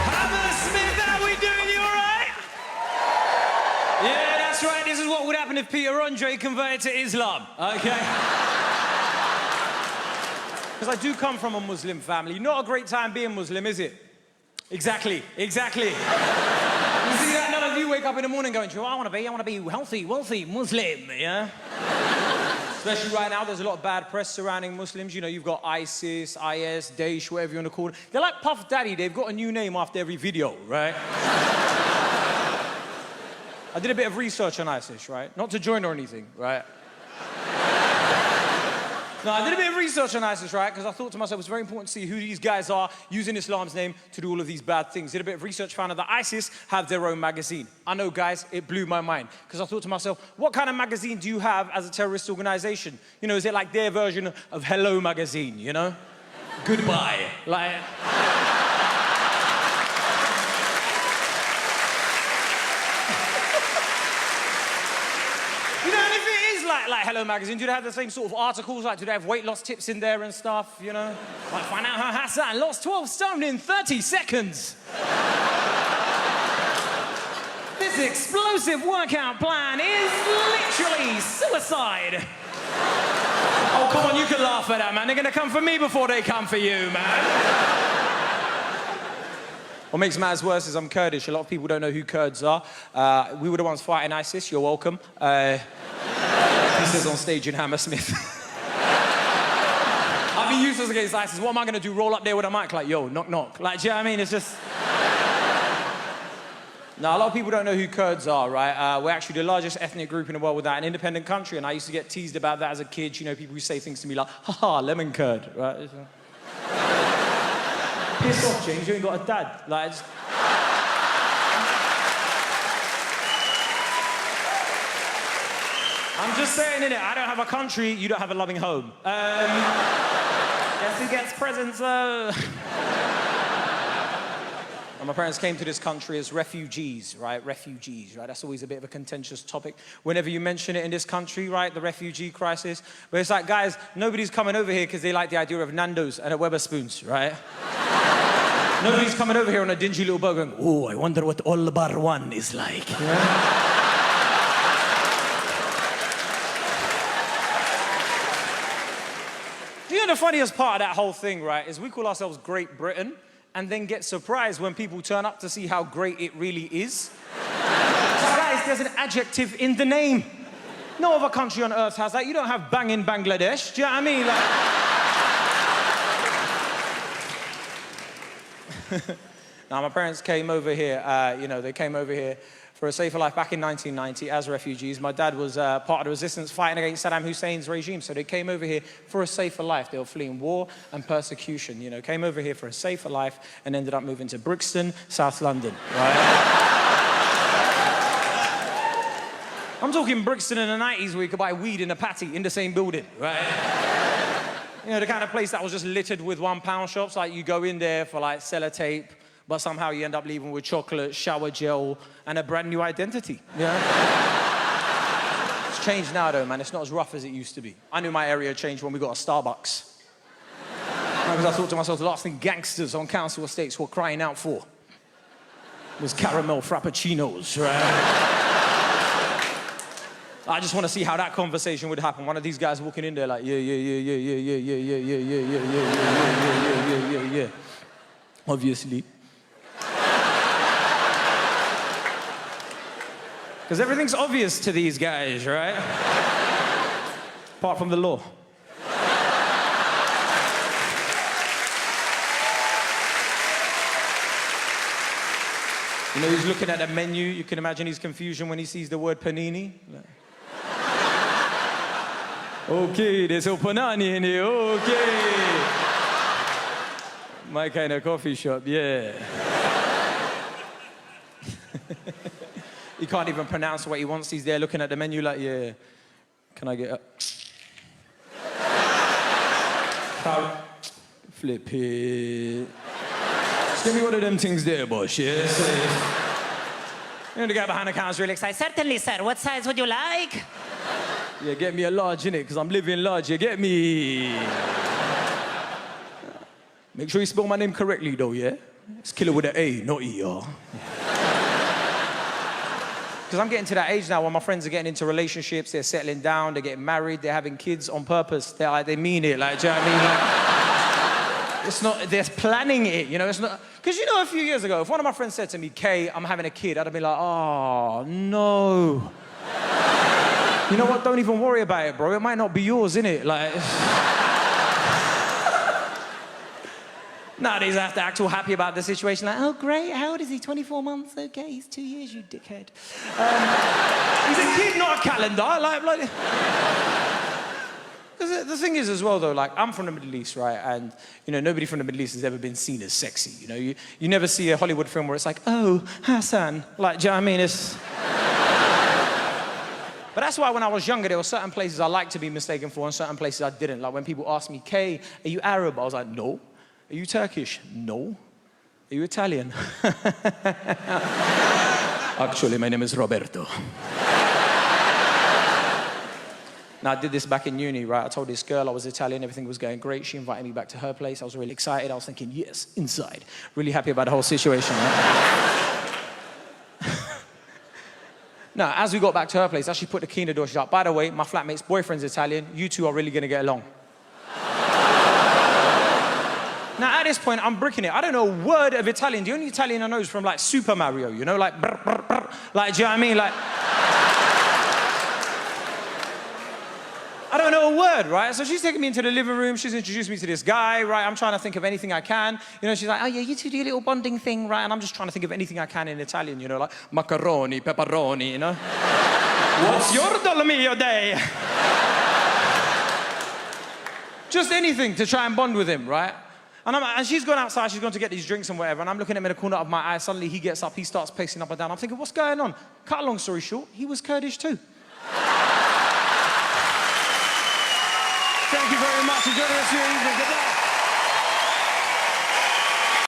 Hammersmith, how we doing? You all right? Yeah, that's right. This is what would happen if Peter Andre converted to Islam. Okay. Because I do come from a Muslim family. Not a great time being Muslim, is it? Exactly. You see that? None of you wake up in the morning going, "Joe, I want to be healthy, wealthy Muslim," yeah? Especially right now, there's a lot of bad press surrounding Muslims. You know, you've got ISIS, IS, Daesh, whatever you want to call it. They're like Puff Daddy. They've got a new name after every video, right? I did a bit of research on ISIS, right? Not to join or anything, right? No, I did a bit of research on ISIS, right? Because I thought to myself, it's very important to see who these guys are using Islam's name to do all of these bad things. Did a bit of research, found out that ISIS have their own magazine. I know, guys, it blew my mind. Because I thought to myself, what kind of magazine do you have as a terrorist organization? You know, is it like their version of Hello magazine, you know? Goodbye. Like... like Hello magazine, do they have the same sort of articles? Like, do they have weight loss tips in there and stuff, you know? Like, find out how Hassan lost 12 stone in 30 seconds. This explosive workout plan is literally suicide. Oh, come on, you can laugh at that, man. They're gonna come for me before they come for you, man. What makes matters worse is I'm Kurdish. A lot of people don't know who Kurds are. We were the ones fighting ISIS. You're welcome. This is on stage in Hammersmith. I'd be useless against ISIS. What am I going to do? Roll up there with a mic like, yo, knock, knock. Like, do you know what I mean? It's just... Now, a lot of people don't know who Kurds are, right? We're actually the largest ethnic group in the world without an independent country, and I used to get teased about that as a kid. You know, people who say things to me like, haha, lemon curd, right? Piss off, James, you ain't got a dad. Like, just... I'm just saying, innit? I don't have a country, you don't have a loving home. Guess who gets presents, though? And my parents came to this country as refugees, right? Refugees, right? That's always a bit of a contentious topic. Whenever you mention it in this country, right? The refugee crisis. But it's like, guys, nobody's coming over here because they like the idea of Nando's and a Wetherspoons, right? Nobody's coming over here on a dingy little boat going, oh, I wonder what All Bar One is like. Yeah? You know, the funniest part of that whole thing, right, is we call ourselves Great Britain and then get surprised when people turn up to see how great it really is. So, guys, there's an adjective in the name. No other country on earth has that. You don't have bang in Bangladesh. Do you know what I mean? Like... Now, my parents came over here, you know, they came over here for a safer life back in 1990 as refugees. My dad was part of the resistance fighting against Saddam Hussein's regime, so they came over here for a safer life. They were fleeing war and persecution, you know, came over here for a safer life and ended up moving to Brixton, South London, right? I'm talking Brixton in the 90s where you could buy weed in a patty in the same building, right? You know, the kind of place that was just littered with £1 shops, like you go in there for like sellotape, but somehow you end up leaving with chocolate, shower gel, and a brand new identity, yeah? It's changed now though, man. It's not as rough as it used to be. I knew my area changed when we got a Starbucks. Because I thought to myself, the last thing gangsters on council estates were crying out for was caramel frappuccinos, right? I just want to see how that conversation would happen. One of these guys walking in there like, yeah. Obviously. Because everything's obvious to these guys, right? Apart from the law. You know, he's looking at the menu. You can imagine his confusion when he sees the word panini. Okay, there's a panani in here, okay. My kind of coffee shop, yeah. He can't even pronounce what he wants. He's there looking at the menu like, yeah. Can I get a... Flip it. Just give me one of them things there, boss, yeah? You know, the guy behind the counter's really excited. Certainly, sir. What size would you like? Yeah, get me a large, innit? Because I'm living large, you get me? Make sure you spell my name correctly, though, yeah? It's killer with an A, not E-R. Because I'm getting to that age now where my friends are getting into relationships, they're settling down, they're getting married, they're having kids on purpose. They're like, they mean it, like, do you know what I mean? Like, it's not, they're planning it, you know, it's not... Because, you know, a few years ago, if one of my friends said to me, Kay, I'm having a kid, I'd be like, oh, no. You know what, don't even worry about it, bro. It might not be yours, innit? Like... Nowadays, I have to act all happy about the situation. Like, oh, great, how old is he? 24 months? Okay, he's 2 years, you dickhead. He's a kid, not a calendar. Like... The thing is as well, though, like, I'm from the Middle East, right? And, you know, nobody from the Middle East has ever been seen as sexy, you know? You never see a Hollywood film where it's like, oh, Hassan. Like, do you know what I mean? It's... But that's why when I was younger, there were certain places I liked to be mistaken for and certain places I didn't. Like, when people asked me, Kay, are you Arab? I was like, no. Are you Turkish? No. Are you Italian? Actually, my name is Roberto. Now, I did this back in uni, right? I told this girl I was Italian, everything was going great. She invited me back to her place. I was really excited. I was thinking, yes, inside. Really happy about the whole situation, right? Now, as we got back to her place, as she put the key in the door, she's like, by the way, my flatmate's boyfriend's Italian. You two are really going to get along. Now, at this point, I'm bricking it. I don't know a word of Italian. The only Italian I know is from, like, Super Mario, you know? Like, brr, brr, brr. Like, do you know what I mean? Like... I don't know a word, right? So she's taking me into the living room. She's introduced me to this guy, right? I'm trying to think of anything I can. You know, she's like, oh, yeah, you two do a little bonding thing, right? And I'm just trying to think of anything I can in Italian, you know, like macaroni, pepperoni, you know? What's your Dolomio day? Just anything to try and bond with him, right? And she's gone outside, she's gone to get these drinks and whatever, and I'm looking at him in the corner of my eye. Suddenly he gets up, he starts pacing up and down. I'm thinking, what's going on? Cut a long story short, he was Kurdish too. Thank you very much. Enjoy the rest of your evening. Goodbye.